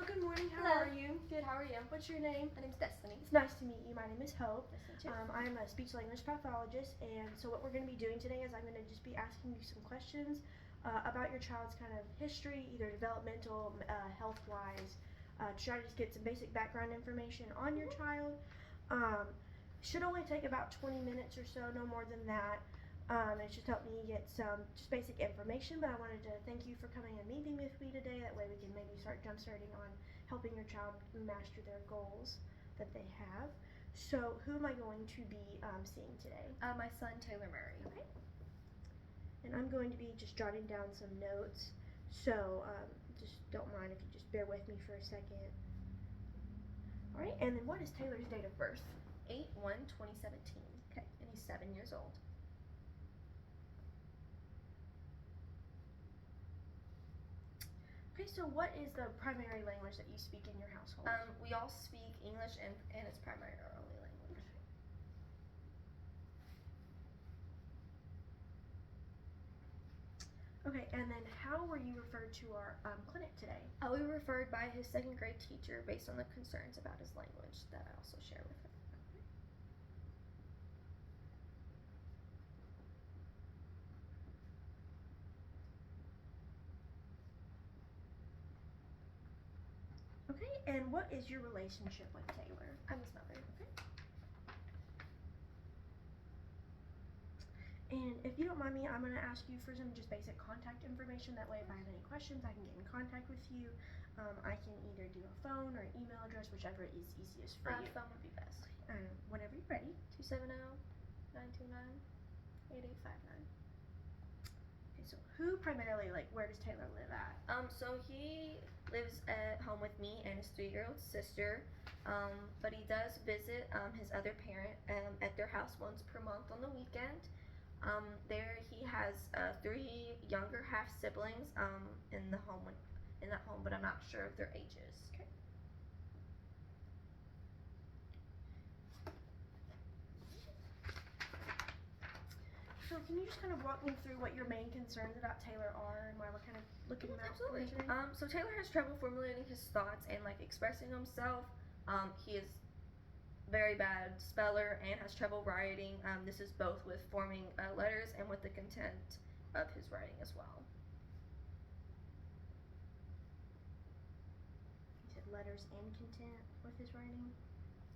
Hello, good morning. How Hello. are you? Good, how are you? What's your name? My name's Destiny. It's nice to meet you. My name is Hope. Nice to meet you. I'm a speech language pathologist, and so what we're going to be doing today is I'm going to just be asking you some questions about your child's kind of history, either developmental, health-wise, to try to just get some basic background information on your child. Should only take about 20 minutes or so, no more than that. It should help me get some just basic information, but I wanted to thank you for coming and meeting with me today. That way we can maybe start jump-starting on helping your child master their goals that they have. So who am I going to be seeing today? My son, Taylor Murray. Okay. And I'm going to be just jotting down some notes, so just don't mind if you just bear with me for a second. Alright, and then what is Taylor's date of birth? 8/1/2017. Okay. And he's 7 years old. Okay, so what is the primary language that you speak in your household? We all speak English and it's primarily our only language. Okay, and then how were you referred to our clinic today? We were referred by his second grade teacher based on the concerns about his language that I also share with him. Okay, and what is your relationship with Taylor? I'm his mother. Okay. And if you don't mind me, I'm going to ask you for some just basic contact information. That way, if I have any questions, I can get in contact with you. I can either do a phone or an email address, whichever is easiest for you. Phone would be best. Whenever you're ready. 270-929-8859. Okay, so who primarily, where does Taylor live at? So he lives at home with me and his 3-year-old sister, but he does visit his other parent at their house once per month on the weekend. There he has 3 younger half siblings in that home, but I'm not sure of their ages. Okay. So can you just kind of walk me through what your main concerns about Taylor are and why we're kind of looking at Absolutely. today? So Taylor has trouble formulating his thoughts and expressing himself. He is very bad speller and has trouble writing. This is both with forming letters and with the content of his writing as well. You said letters and content with his writing?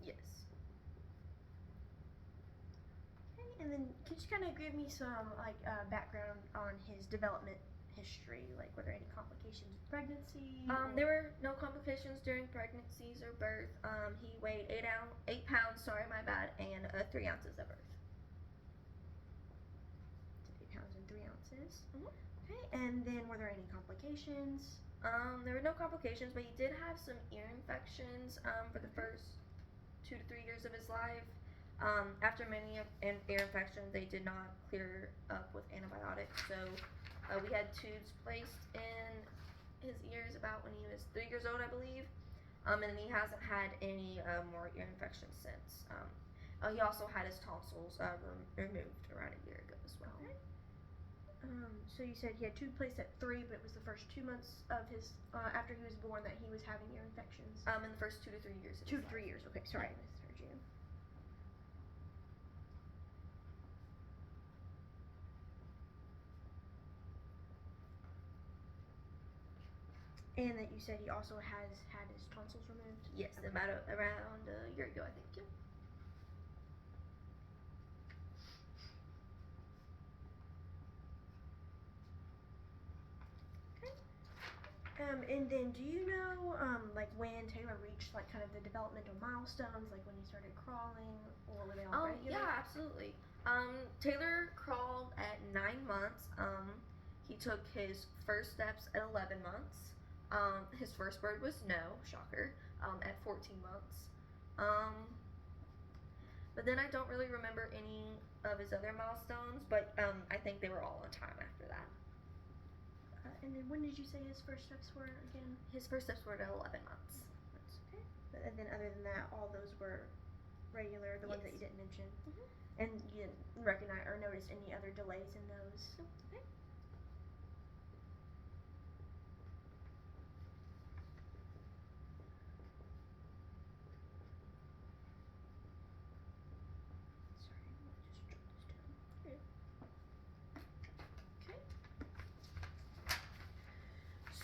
Yes. Okay, and then could you kind of give me some background on his development history? Were there any complications with pregnancy? There were no complications during pregnancies or birth. He weighed 8 pounds, and 3 ounces at birth. 8 pounds and 3 ounces. Mm-hmm. Okay, and then were there any complications? There were no complications, but he did have some ear infections for the first 2 to 3 years of his life. After many ear infections, they did not clear up with antibiotics, so we had tubes placed in his ears about when he was 3 years old, I believe, and then he hasn't had any more ear infections since. He also had his tonsils removed around a year ago as well. Okay. So you said he had tube placed at 3, but it was the first 2 months of his after he was born that he was having ear infections. In the first 2 to 3 years. 2 to 3 years. Okay, sorry, I misheard you. And that you said he also has had his tonsils removed? Yes, Okay. around a year ago, I think. Yeah. And then do you know when Taylor reached kind of the developmental milestones, when he started crawling, or were they all regular? Yeah, absolutely. Taylor crawled at 9 months. He took his first steps at 11 months. His first word was no, shocker, at 14 months. But then I don't really remember any of his other milestones, but I think they were all on time after that. And then when did you say his first steps were again? His first steps were at 11 months. That's okay. And then other than that, all those were regular, the ones that you didn't mention? Mm-hmm. And you didn't recognize or notice any other delays in those? Okay.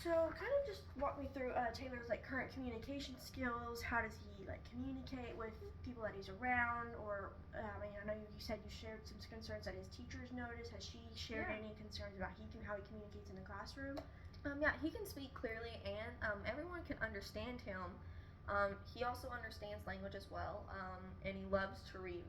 So kind of just walk me through Taylor's like current communication skills. How does he like communicate with people that he's around? Or I mean, I know you said you shared some concerns that his teachers noticed. Has she shared any concerns about how he communicates in the classroom? Yeah, he can speak clearly, and everyone can understand him. He also understands language as well, and he loves to read.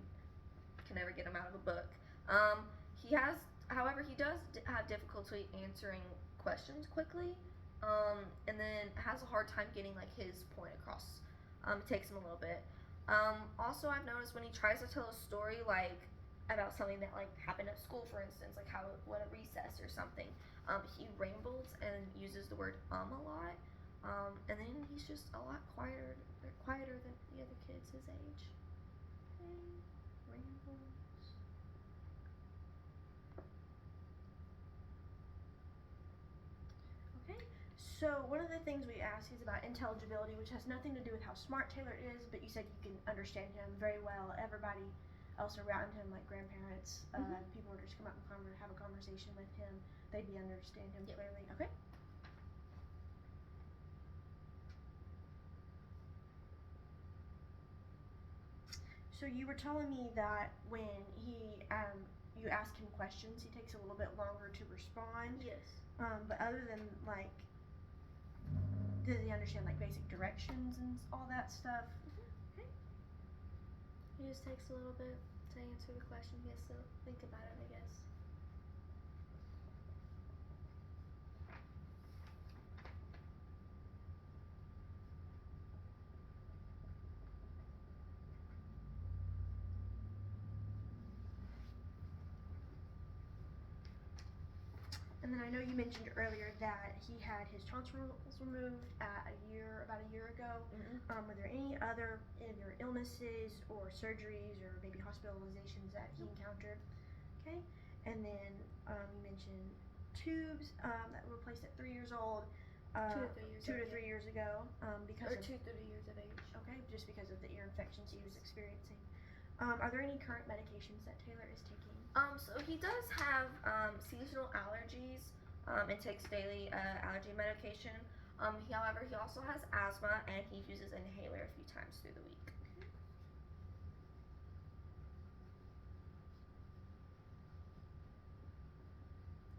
Can never get him out of a book. However, he does have difficulty answering questions quickly, and then has a hard time getting like his point across. It takes him a little bit. Also, I've noticed when he tries to tell a story like about something that like happened at school, for instance, like what a recess or something, he rambles and uses the word a lot. And then he's just a lot quieter than the other kids his age. Okay, rambles. Okay. So one of the things we ask is about intelligibility, which has nothing to do with how smart Taylor is, but you said you can understand him very well. Everybody else around him, like grandparents, people who just come up and have a conversation with him, they'd be understand him clearly. Okay. So you were telling me that when you ask him questions, he takes a little bit longer to respond. Yes. But other than like, does he understand like basic directions and all that stuff? Okay. He just takes a little bit to answer the question. He has to think about it, I guess. And then I know you mentioned earlier that he had his tonsils removed about a year ago. Were there any other either illnesses or surgeries or maybe hospitalizations that he encountered? Okay. And then you mentioned tubes that were placed at 3 years old. 2 to 3 years ago. Because or of 2 to 3 years of age. Okay, just because of the ear infections he was experiencing. Are there any current medications that Taylor is taking? So he does have seasonal allergies and takes daily allergy medication. However, he also has asthma and he uses an inhaler a few times through the week.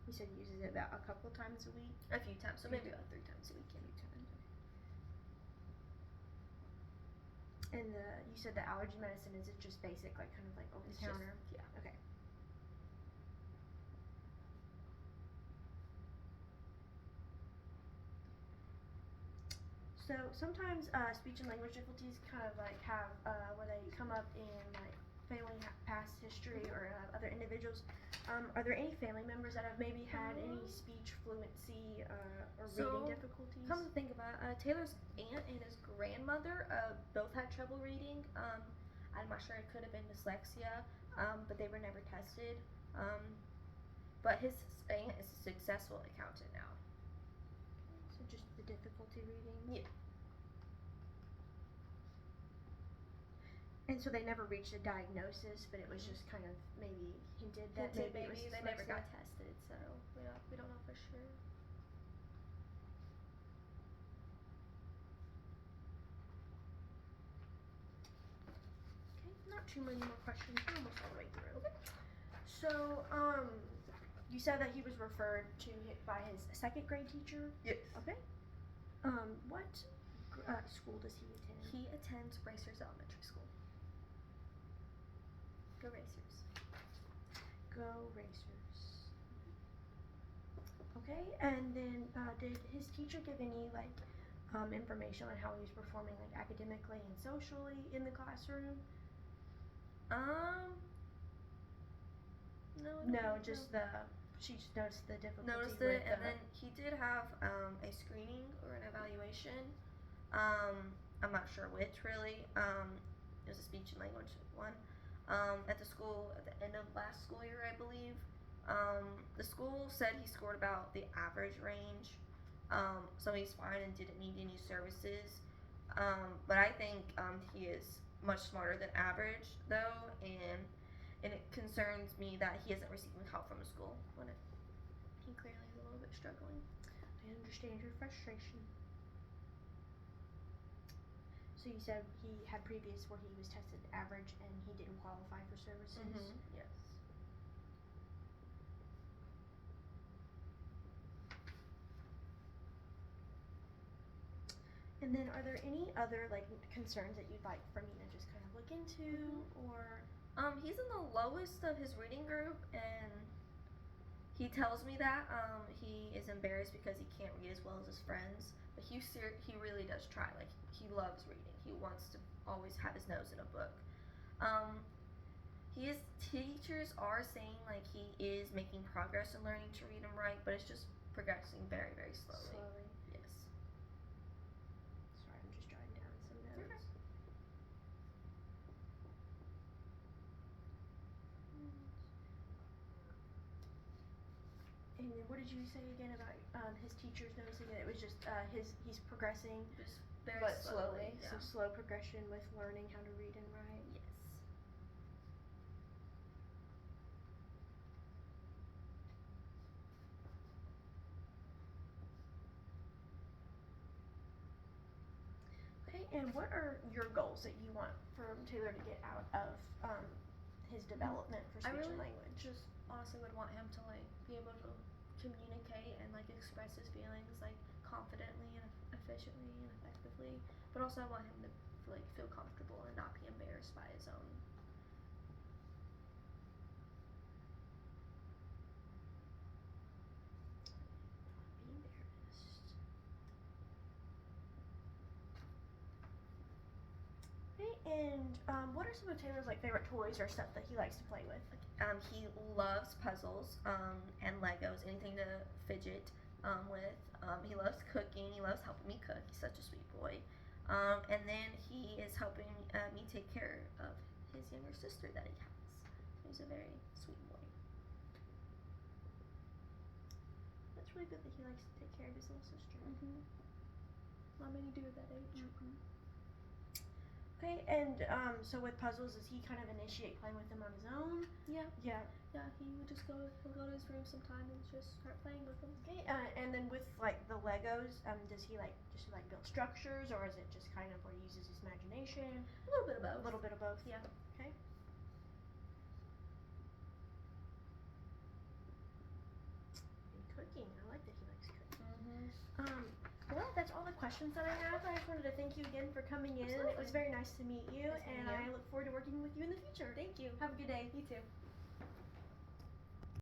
You said he uses it about a couple of times a week? A few times, so maybe about 3 times a week. And you said the allergy medicine, is it just basic, like kind of like over the counter? Yeah. Okay. So sometimes speech and language difficulties kind of like have where they come up in like family past history or other individuals. Are there any family members that have maybe had any speech fluency or reading difficulties? Come to think about it, Taylor's aunt and his grandmother both had trouble reading. I'm not sure, it could have been dyslexia, but they were never tested. But his aunt is a successful accountant now. So just the difficulty reading? Yeah. And so they never reached a diagnosis, but it was just kind of maybe hinted that maybe it was they never got tested, so we don't know for sure. Okay, not too many more questions. We're almost all the way through. Okay. So, you said that he was referred to by his second grade teacher? Yes. Okay. What school does he attend? He attends Racers Elementary School. Go Racers. Go Racers. Okay, and then did his teacher give any like information on how he was performing like academically and socially in the classroom? No, just she just noticed the difficulty. Noticed it, and then he did have a screening or an evaluation. I'm not sure which really. It was a speech and language one. At the school at the end of last school year, I believe. The school said he scored about the average range, so he's fine and didn't need any services. But I think he is much smarter than average, though, and it concerns me that he isn't receiving help from the school when he clearly is a little bit struggling. I understand your frustration. So you said he had previous where he was tested average and he didn't qualify for services. Yes. And then are there any other like concerns that you'd like for me to just kind of look into or He's in the lowest of his reading group, and he tells me that he is embarrassed because he can't read as well as his friends. But he really does try. Like, he loves reading. He wants to always have his nose in a book. His teachers are saying like he is making progress in learning to read and write, but it's just progressing very, very slowly. Yes. Sorry, I'm just jotting down some notes. Okay. And then what did you say again about his teachers noticing that it was just he's progressing Just very but slowly. So slow progression with learning how to read and write. Yes. Okay, and what are your goals that you want for Taylor to get out of his development for I speech really and language? just honestly would want him to like be able to communicate and like express his feelings like confidently and efficiently and effectively. But also I want him to like feel comfortable and not be embarrassed by his own. Be embarrassed. Okay, and what are some of Taylor's like favorite toys or stuff that he likes to play with? He loves puzzles and Legos, anything to fidget with. He loves cooking. He loves helping me cook. He's such a sweet boy. And then he is helping me take care of his younger sister that he has. He's a very sweet boy. That's really good that he likes to take care of his little sister. Not many do at that age. Okay, and so with puzzles, does he kind of initiate playing with them on his own? Yeah. Yeah. Yeah, he'll go to his room sometime and just start playing with them. Okay, and then with like the Legos, does he like build structures, or is it just kind of where he uses his imagination? A little bit of both. A little bit of both. Yeah. Okay. And cooking, I like that he likes cooking. Well, that's all the questions that I have. I just wanted to thank you again for coming in. Absolutely. It was very nice to meet you, Nice meeting and you. I look forward to working with you in the future. Thank you. Have a good day. You too.